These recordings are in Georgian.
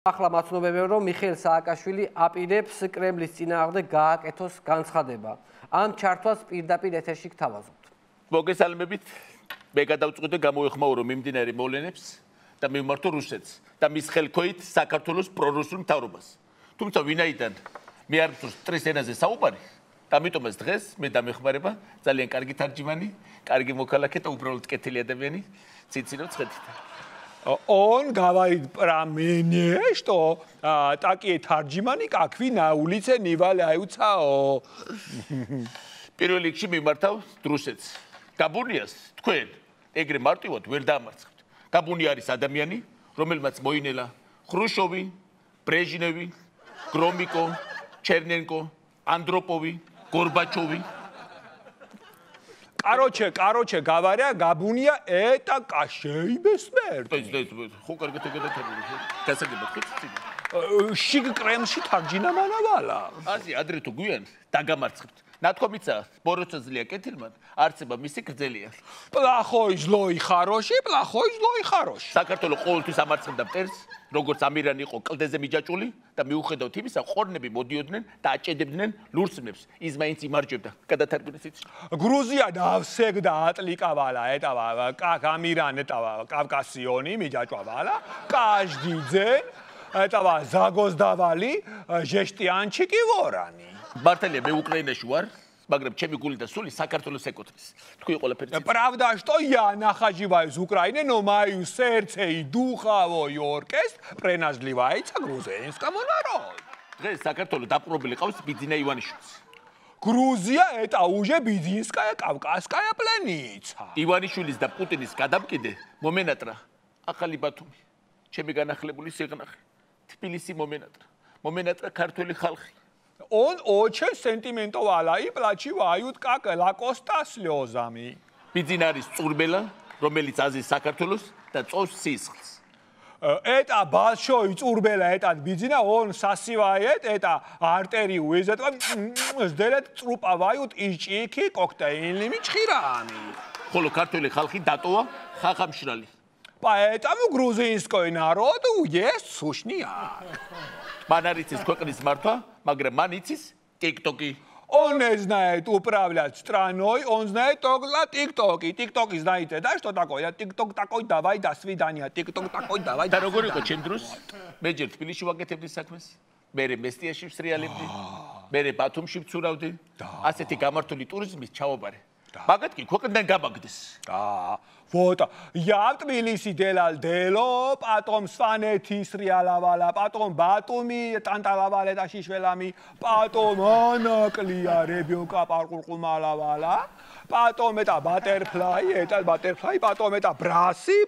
ახლა მაცნობებია, რომ მიხეილ სააკაშვილი აპირებს კრემლის წინააღმდეგ გააკეთოს განცხადება. ამ ჩართვას პირდაპირ ეთერში გთავაზობთ. მოგესალმებით. მე გადავწყვიტე გამოეხმაურო მიმდინარე მოვლენებს და მივმართო რუსეთს და მის ხელქვეით საქართველოს პრორუსულ მთავრობას. თუმცა ვინაიდან მე არ მწუხს მტრის ენაზე საუბარი, ამიტომაც დღეს მე დამეხმარება ძალიან კარგი თარჯიმანი, კარგი მოქალაქე და უბრალოდ კეთილი ადამიანი, ციცინო ცხეთით. Он говорит про меня, что такие тарджимани, как вы, на улице не валяются. პირველ რიგში მიმართავ რუსეთს. გაბუნიას თქვენ ეგრე მარტივად ვერ დამარცხებთ. გაბუნი არის ადამიანი, რომელმაც მოინელა ხრუშოვი, ბრეჟნევი, გრომიკო, ჩერნენკო, ანდროპოვი, გორბაჩოვი. Короче говоря, Габуния это кошельбе смерть. Ხო კარგად ეგეთები. გასაგებად ხუცი. შიგ კრემში თარჯინა მანავალა. ასე ადრე თუ გვიან დაგამარცხებთ. ნათქვამიცა ბოროტოზლია კეთილმან, არცება მისი გრძელია. Плохой злой хороший, საქართველოს ყოველთვის ამარცხებდა მტერს, როგორც ამირანი იყო კლდეზე მიჯაჭული და მიუხედავად იმისა, ყორნები მოდიოდნენ და აჭედებდნენ ლურსმნებს. ის მაინც იმარჯვებდა. გადათარგმნეს იცი. Грузия всегда отвлекала этого, как Амиран этого Кавказиони მიჯაჭვალა. Каждый день этого загоздавали жестянчики ворани. მართალია მე უკრაინაში ვარ, მაგრამ ჩემი გული და სული საქართველოს ეკუთვნის. თქვი ყველაფერი. Правда, что я нахожусь в Украине, но мое сердце и духовой оркестр принадлежит грузинскому народу. დღეს საქართველოს დაპყრობილი ყავს ბიძინა ივანიშვილს. Грузия это уже бединская кавказская пленница. ივანიშვილის და პუტინის გადამკიდე მომენატრა ახალი ბათუმი. ჩემი განახლებული სიღნაღი. თბილისი მომენატრა ქართული ხალხი. Он очень сентиментовал и плачивают как лакоста слезами. ბიძინა არის წურბელა, რომელიც აზის საქართველოს და წოვს სისხლს. Это большой цурбела, это бензина, он сосивает, это артерию, из этого сделает трупавают и чики коктейльными чхирами. ხოლო ქართული ხალხი დატოვა ხახამშრალი. Поэтому грузинский народ ест сушняк. მან არ იცის ქვეყნის მართვა, მაგრამ მან იცის TikTok-ი. Он не знает управлять страной, он знает только TikTok. TikTok знаете, да, что такое? TikTok такой, давай, до свидания. TikTok такой, давай, და როგორ იყო ჩემ დროს? მე ჯერ თბილისში ვაკეთებდი საქმეს, მე მესტიაში ვსრიალებდი, მე ბათუმში ვცურავდი. ასეთი გამართული ტურიზმის ჩაობარე. მაგათ კი ქვეყნიდან გამაგდეს. Вот, я в Тбилиси делал, потом Сванети сриалавала, потом Батуми танталавала это шишвелами, потом Анаклия ребенка паркуркумалавала, потом это Баттерфлай, потом это Браси,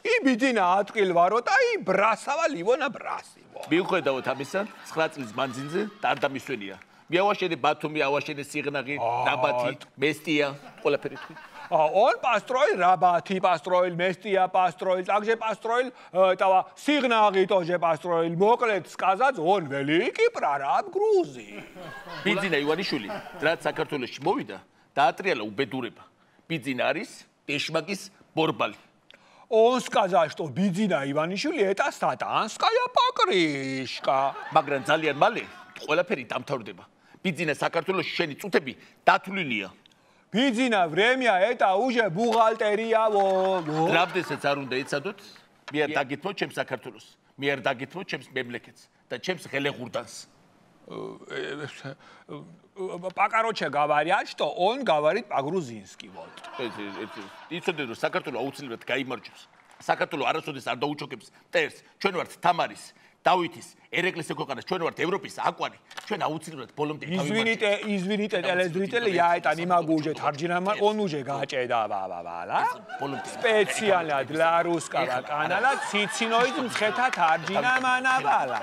и бедина открыл ворота, и бросала его на Браси. მიუხედავად ამისა, 9 წლის მანძილზე დარდამისვენია. მე ავაშენე ბათუმი, ავაშენე სიღნაღი, ნაბათი, მესტია, ყველაფერი თქვი. Он построил Рабати, построил Местия, построил, также построил этого Сигнаги тоже построил. Моклет сказать, он великий прораб Грузии. ბიძინა ივანიშვილი, რაც საქართველოში მოვიდა, დაატრიალა უბედურება. ბიძინა არის ტეშმაკის ბორბალი. Он сказал, что Бедина Иванишвили это сатанская покрышка. მაგრამ ძალიან მალე ყველაფერი დამთავრდება. ბიძინა საქართველოში შენი წუთები დათვლილია. Бедина время это уже бухгалтерия. Რავდესაც არ უნდა იცადოთ, მე არ დაგითმო ჩემს საქართველოს. მე არ დაგითმო ჩემს მემლეკეთს და ჩემს ღელეღურდანს. Покороче говорят, что он говорит по-грузински. Вот. იცოდე რომ საქართველოს აუცილებლად გაიმარჯვებს. საქართველოს არასოდეს არ დაუჩოქებს მტერს. ჩვენ ვართ თამარის, დავითის, ერეკლეს ექვეყანას, ჩვენ варთ ევროპის აკვარი. ჩვენ ауцилებლად ბოლომდე Извините, телезрители, я это не могу уже тарджинама, он уже гачеда баба. Специально для русского канала Цицинойд мцхета тарджинама навала.